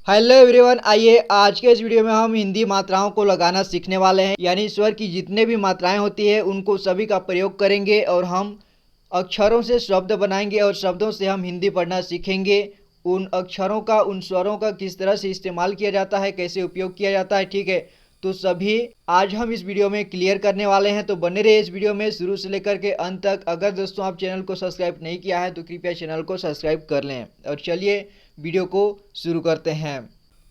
Hello everyone, आइए आज के इस वीडियो में हम हिंदी मात्राओं को लगाना सीखने वाले हैं। यानी स्वर की जितने भी मात्राएं होती है उनको सभी का प्रयोग करेंगे और हम अक्षरों से शब्द बनाएंगे और शब्दों से हम हिंदी पढ़ना सीखेंगे। उन अक्षरों का, उन स्वरों का किस तरह से इस्तेमाल किया जाता है, कैसे उपयोग किया जाता है, ठीक है। तो सभी आज हम इस वीडियो में क्लियर करने वाले हैं, तो बने रहिए इस वीडियो में शुरू से लेकर के अंत तक। अगर दोस्तों आप चैनल को सब्सक्राइब नहीं किया है तो कृपया चैनल को सब्सक्राइब कर लें और चलिए वीडियो को शुरू करते हैं।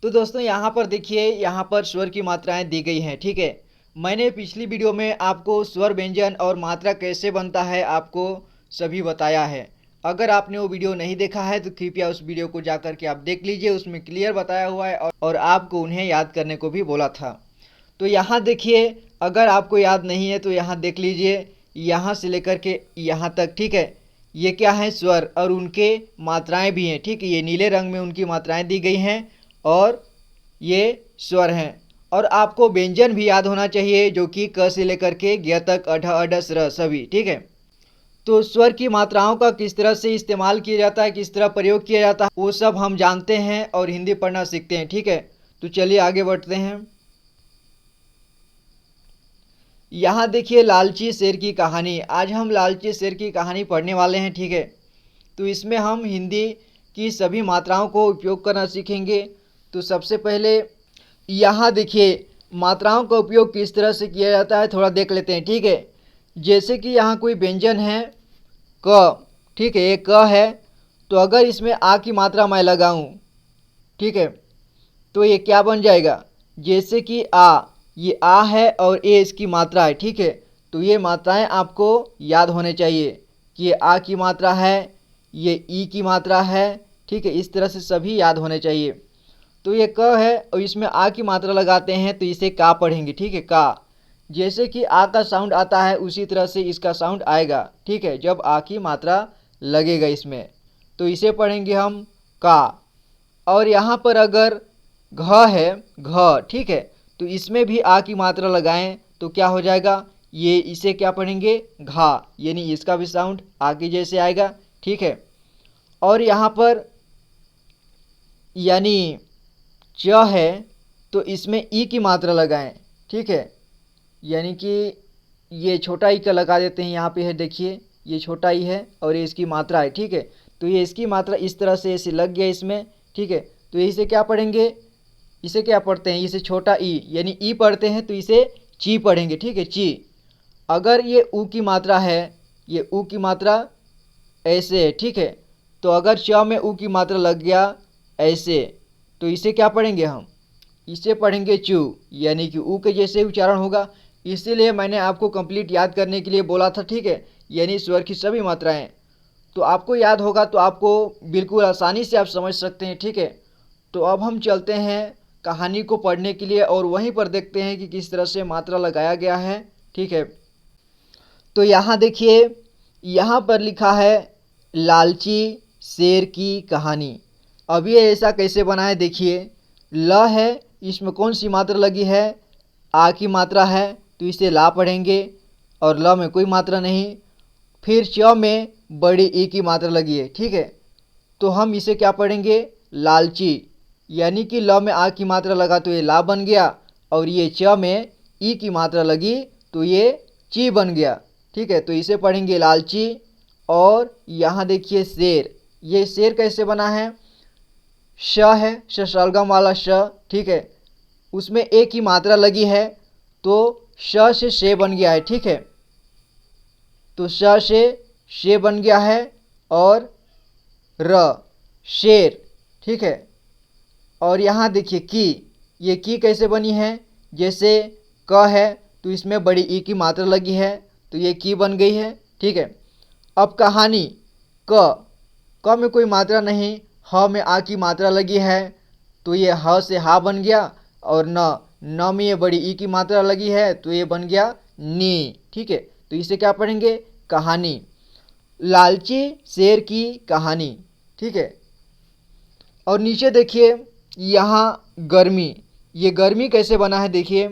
तो दोस्तों यहाँ पर देखिए, यहाँ पर स्वर की मात्राएं दी गई हैं, ठीक है। मैंने पिछली वीडियो में आपको स्वर व्यंजन और मात्रा कैसे बनता है आपको सभी बताया है। अगर आपने वो वीडियो नहीं देखा है तो कृपया उस वीडियो को जा कर के आप देख लीजिए, उसमें क्लियर बताया हुआ है और आपको उन्हें याद करने को भी बोला था। तो यहाँ देखिए, अगर आपको याद नहीं है तो यहाँ देख लीजिए, यहाँ से लेकर के यहाँ तक, ठीक है। ये क्या है? स्वर, और उनके मात्राएं भी हैं, ठीक है। ये नीले रंग में उनकी मात्राएं दी गई हैं और ये स्वर हैं। और आपको व्यंजन भी याद होना चाहिए, जो कि क से लेकर के ग तक, अढ, अडस, र सभी, ठीक है। तो स्वर की मात्राओं का किस तरह से इस्तेमाल किया जाता है, किस तरह प्रयोग किया जाता है, वो सब हम जानते हैं और हिंदी पढ़ना सीखते हैं, ठीक है। तो चलिए आगे बढ़ते हैं। यहाँ देखिए, लालची शेर की कहानी। आज हम लालची शेर की कहानी पढ़ने वाले हैं, ठीक है। तो इसमें हम हिंदी की सभी मात्राओं को उपयोग करना सीखेंगे। तो सबसे पहले यहाँ देखिए, मात्राओं का उपयोग किस तरह से किया जाता है थोड़ा देख लेते हैं, ठीक है। जैसे कि यहाँ कोई व्यंजन है क, ठीक है, ये क है। तो अगर इसमें आ की मात्रा मैं लगाऊं, ठीक है, तो ये क्या बन जाएगा? जैसे कि आ, ये आ है और ए इसकी मात्रा है, ठीक है। तो ये मात्राएं आपको याद होने चाहिए कि ये आ की मात्रा है, ये ई की मात्रा है, ठीक है। इस तरह से सभी याद होने चाहिए। तो ये क है और इसमें आ की मात्रा लगाते हैं तो इसे का पढ़ेंगे, ठीक है, का। जैसे कि आ का साउंड आता है उसी तरह से इसका साउंड आएगा, ठीक है, जब आ की मात्रा लगेगा इसमें, तो इसे पढ़ेंगे हम का। और यहाँ पर अगर घ है, घ, ठीक है, तो इसमें भी आ की मात्रा लगाएं तो क्या हो जाएगा? ये इसे क्या पढ़ेंगे? घा, यानी इसका भी साउंड आ की जैसे आएगा, ठीक है। और यहाँ पर यानी च है तो इसमें ई की मात्रा लगाएं, ठीक है। यानी कि ये छोटा ई का लगा देते हैं, यहाँ पे है देखिए, ये छोटा ई है और ये इसकी मात्रा है, ठीक है। तो ये इसकी मात्रा इस तरह से ऐसे लग गया इसमें, ठीक है। तो इसे क्या पढ़ेंगे? इसे क्या पढ़ते हैं? इसे छोटा ई यानी ई पढ़ते हैं तो इसे ची पढ़ेंगे, ठीक है, ची। अगर ये ऊ की मात्रा है, ये ऊ की मात्रा ऐसे है, ठीक है। तो अगर च में ऊ की मात्रा लग गया ऐसे, तो इसे क्या पढ़ेंगे हम? इसे पढ़ेंगे चू, यानी कि ऊ के जैसे उच्चारण होगा। इसीलिए मैंने आपको कंप्लीट याद करने के लिए बोला था, ठीक है। यानी स्वर की सभी मात्राएं तो आपको याद होगा तो आपको बिल्कुल आसानी से आप समझ सकते हैं, ठीक है। तो अब हम चलते हैं कहानी को पढ़ने के लिए और वहीं पर देखते हैं कि किस तरह से मात्रा लगाया गया है, ठीक है। तो यहाँ देखिए, यहाँ पर लिखा है लालची शेर की कहानी। अब ये ऐसा कैसे बना है देखिए, ल है, इसमें कौन सी मात्रा लगी है? आ की मात्रा है, तो इसे ला पढ़ेंगे और ल में कोई मात्रा नहीं। फिर च में बड़ी ई की मात्रा लगी है, ठीक है। तो हम इसे क्या पढ़ेंगे? लालची, यानी कि ल में आ की मात्रा लगा तो ये ला बन गया और ये च में ई की मात्रा लगी तो ये ची बन गया, ठीक है। तो इसे पढ़ेंगे लालची। और यहाँ देखिए शेर, ये शेर कैसे बना है? श है, शलगम वाला श, ठीक है, उसमें ए की मात्रा लगी है तो श से शे बन गया है, ठीक है। तो श से शे बन गया है और र, शेर, ठीक है। और यहाँ देखिए की, ये की कैसे बनी है? जैसे क है तो इसमें बड़ी ई की मात्रा लगी है तो ये की बन गई है, ठीक है। अब कहानी क में कोई मात्रा नहीं, ह में आ की मात्रा लगी है तो ये ह से हा बन गया और न में ये बड़ी ई की मात्रा लगी है तो ये बन गया नी, ठीक है। तो इसे क्या पढ़ेंगे? कहानी, लालची शेर की कहानी, ठीक है। और नीचे देखिए, यहाँ गर्मी, ये गर्मी कैसे बना है देखिए,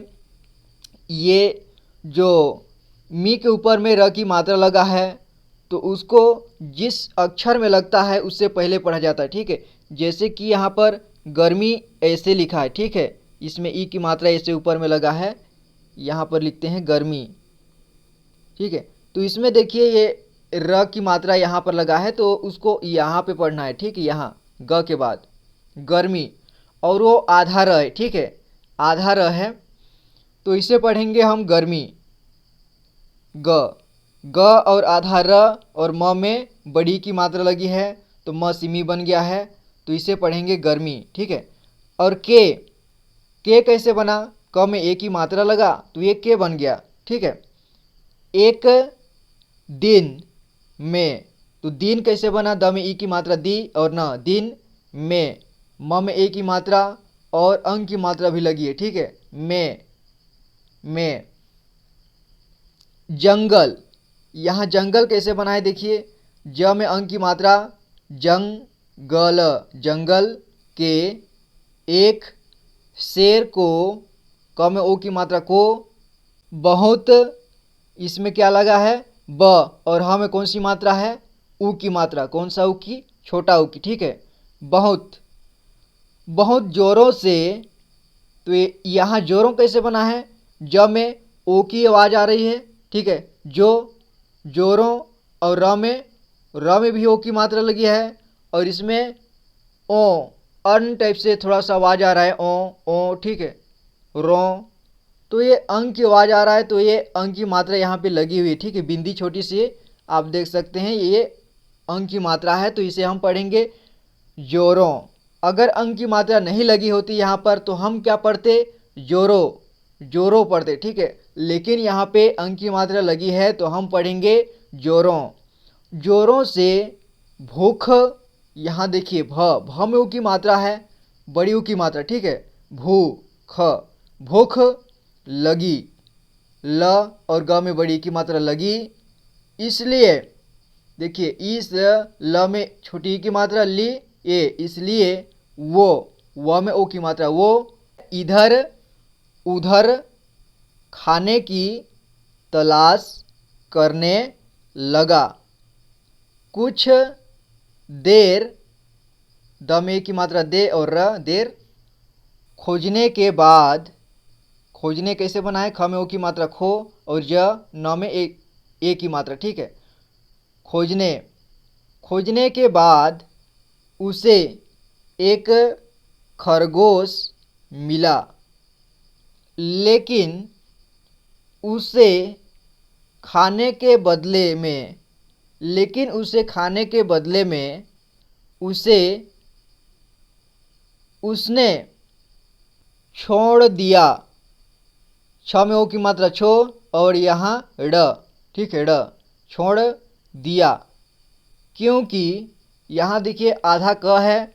ये जो मी के ऊपर में र की मात्रा लगा है तो उसको जिस अक्षर में लगता है उससे पहले पढ़ा जाता है, ठीक है। जैसे कि यहाँ पर गर्मी ऐसे लिखा है, ठीक है। इसमें ई की मात्रा ऐसे ऊपर में लगा है, यहाँ पर लिखते हैं गर्मी, ठीक है। तो इसमें देखिए ये र की मात्रा यहाँ पर लगा है, तो उसको यहाँ पे पढ़ना है, ठीक है। यहाँ ग के बाद गर्मी, और वो आधा र है, ठीक है, आधा र है, तो इसे पढ़ेंगे हम गर्मी। ग ग और आधा र और म में बड़ी की मात्रा लगी है, तो म सिमी बन गया है, तो इसे पढ़ेंगे गर्मी, ठीक है। और के कैसे बना, क में ए की मात्रा लगा तो ये के बन गया, ठीक है। एक दिन में, तो दिन कैसे बना, द में ई की मात्रा दी और न, दिन में, म में ए की मात्रा और अंग की मात्रा भी लगी है, ठीक है, में। जंगल, यहाँ जंगल कैसे बनाए देखिए, ज में अंग की मात्रा, जंगल, जंगल के, एक शेर को, क में ओ की मात्रा को, बहुत, इसमें क्या लगा है ब, और ह में कौन सी मात्रा है, ऊ की मात्रा, कौन सा ऊ की, छोटा ऊ की, ठीक है। बहुत, बहुत जोरों से, तो यहाँ जोरों कैसे बना है, ज में ओ की आवाज़ आ रही है, ठीक है, जोरों, और र में भी ओ की मात्रा लगी है, और इसमें ओ अन टाइप से थोड़ा सा आवाज़ आ रहा है, ओ, ठीक है, रो, तो ये अंग की आवाज़ आ रहा है, तो ये अंग की मात्रा यहाँ पे लगी हुई है, ठीक है। बिंदी छोटी सी आप देख सकते हैं, ये अंग की मात्रा है, तो इसे हम पढ़ेंगे जोरों। अगर अंग की मात्रा नहीं लगी होती यहाँ पर, तो हम क्या पढ़ते, जोरों पढ़ते, ठीक है। लेकिन यहाँ पे अंग की मात्रा लगी है, तो हम पढ़ेंगे जोरों से भूख, यहाँ देखिए भ में ऊ की मात्रा है, बड़ी ऊ की मात्रा, ठीक है, भूख लगी, ल और ग में बड़ी की मात्रा लगी, इसलिए देखिए इस ल में छोटी की मात्रा ली, ए, इसलिए वो, व में ओ की मात्रा वो, इधर उधर खाने की तलाश करने लगा। कुछ देर, द में की मात्रा दे और र, देर, खोजने के बाद, खोजने कैसे बनाए, ख में ओ की मात्रा खो और ज न में ए की मात्रा, ठीक है। खोजने के बाद उसे एक खरगोश मिला, लेकिन उसे खाने के बदले में उसने छोड़ दिया, छ में ओ की मात्रा छो और यहाँ ड, ठीक है, ड, छोड़ दिया, क्योंकि यहाँ देखिए आधा क है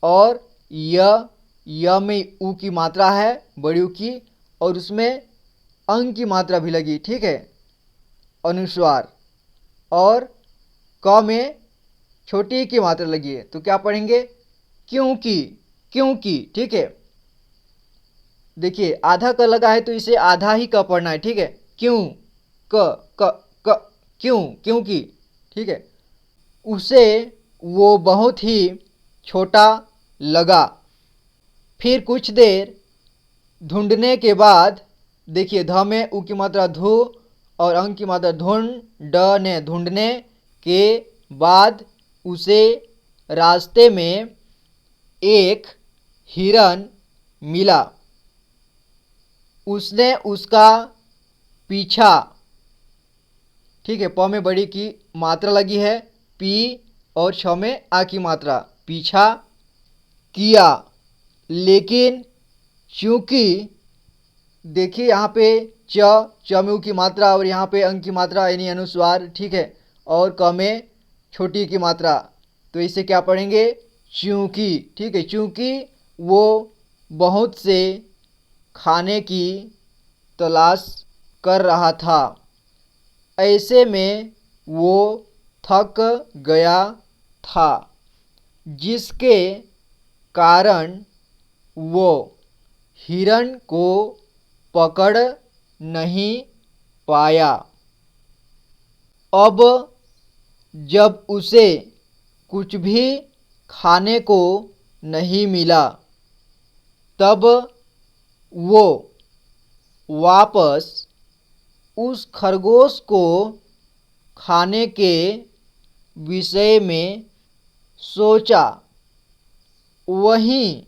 और य में ऊ की मात्रा है, बड़ी ऊ की, और उसमें अंग की मात्रा भी लगी, ठीक है, अनुस्वार, और क में छोटी की मात्रा लगी है, तो क्या पढ़ेंगे, क्योंकि, ठीक है। देखिए आधा क लगा है, तो इसे आधा ही क पढ़ना है, ठीक है, क्योंकि, ठीक है। उसे वो बहुत ही छोटा लगा। फिर कुछ देर ढूंढने के बाद, देखिए ध में ऊ की मात्रा धू और अंग की मात्रा ढूंढ, ड ने ढूंढने के बाद उसे रास्ते में एक हिरन मिला, उसने उसका पीछा, ठीक है, प में बड़ी की मात्रा लगी है, पी और छ में आ की मात्रा, पीछा किया, लेकिन चूंकि देखिए यहाँ पे च में ऊ की मात्रा और यहाँ पे अंग की मात्रा यानी अनुस्वार, ठीक है, और क में छोटी की मात्रा, तो इसे क्या पढ़ेंगे, चूंकि, ठीक है, चूंकि वो बहुत से खाने की तलाश कर रहा था, ऐसे में वो थक गया था, जिसके कारण वो हिरन को पकड़ नहीं पाया। अब जब उसे कुछ भी खाने को नहीं मिला, तब वो वापस उस खरगोश को खाने के विषय में सोचा। वहीं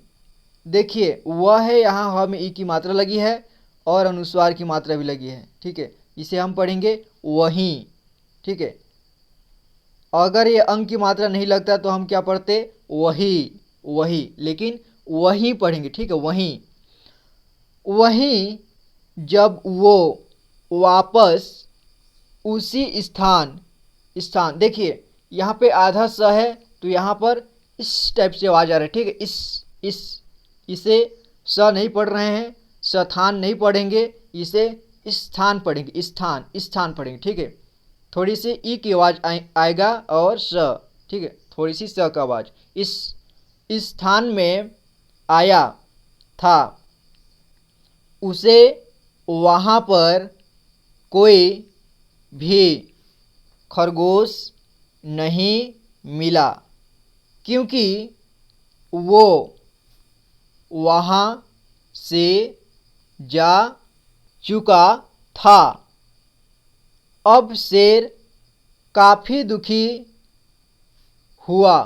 देखिए वह है, यहाँ ह में ई की मात्रा लगी है और अनुस्वार की मात्रा भी लगी है। ठीक है, इसे हम पढ़ेंगे वहीं। ठीक है, अगर ये अंग की मात्रा नहीं लगता तो हम क्या पढ़ते, वही वही, लेकिन वहीं पढ़ेंगे। ठीक है, वहीं। वहीं जब वो वापस उसी स्थान देखिए यहाँ पे आधा स है तो यहाँ पर इस टाइप से आवाज़ आ रहा है। ठीक है, इसे स नहीं पढ़ रहे हैं, स्थान नहीं पढ़ेंगे, इसे स्थान पढ़ेंगे, स्थान पढ़ेंगे। ठीक है, थोड़ी सी ई की आवाज़ आएगा और स। ठीक है, थोड़ी सी स का आवाज़। इस स्थान में आया था, उसे वहाँ पर कोई भी खरगोश नहीं मिला क्योंकि वो वहाँ से जा चुका था। अब शेर काफ़ी दुखी हुआ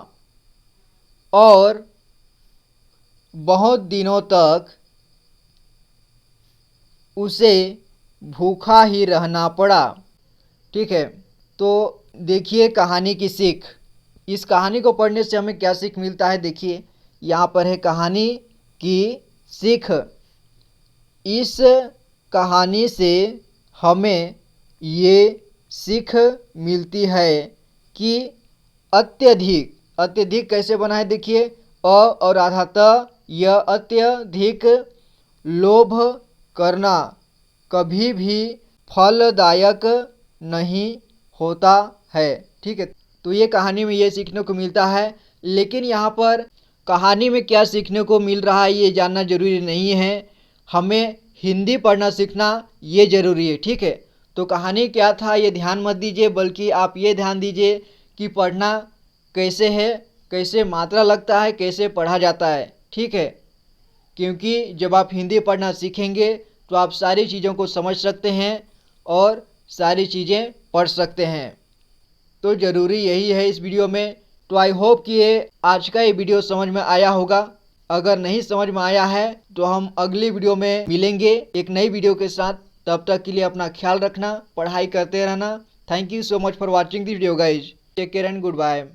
और बहुत दिनों तक उसे भूखा ही रहना पड़ा। ठीक है, तो देखिए कहानी की सीख। इस कहानी को पढ़ने से हमें क्या सीख मिलता है, देखिए यहाँ पर है कहानी की सीख। इस कहानी से हमें ये सीख मिलती है कि अत्यधिक कैसे बना है, देखिए अ और आधा त, यह अत्यधिक लोभ करना कभी भी फलदायक नहीं होता है। ठीक है, तो ये कहानी में ये सीखने को मिलता है। लेकिन यहाँ पर कहानी में क्या सीखने को मिल रहा है ये जानना जरूरी नहीं है, हमें हिंदी पढ़ना सीखना ये ज़रूरी है। ठीक है, तो कहानी क्या था ये ध्यान मत दीजिए, बल्कि आप ये ध्यान दीजिए कि पढ़ना कैसे है, कैसे मात्रा लगता है, कैसे पढ़ा जाता है। ठीक है, क्योंकि जब आप हिंदी पढ़ना सीखेंगे तो आप सारी चीज़ों को समझ सकते हैं और सारी चीज़ें पढ़ सकते हैं। तो ज़रूरी यही है इस वीडियो में। तो आई होप कि ये आज का ये वीडियो समझ में आया होगा। अगर नहीं समझ में आया है तो हम अगली वीडियो में मिलेंगे एक नई वीडियो के साथ। तब तक के लिए अपना ख्याल रखना, पढ़ाई करते रहना। Thank you so much for watching this video guys. Take care and good bye.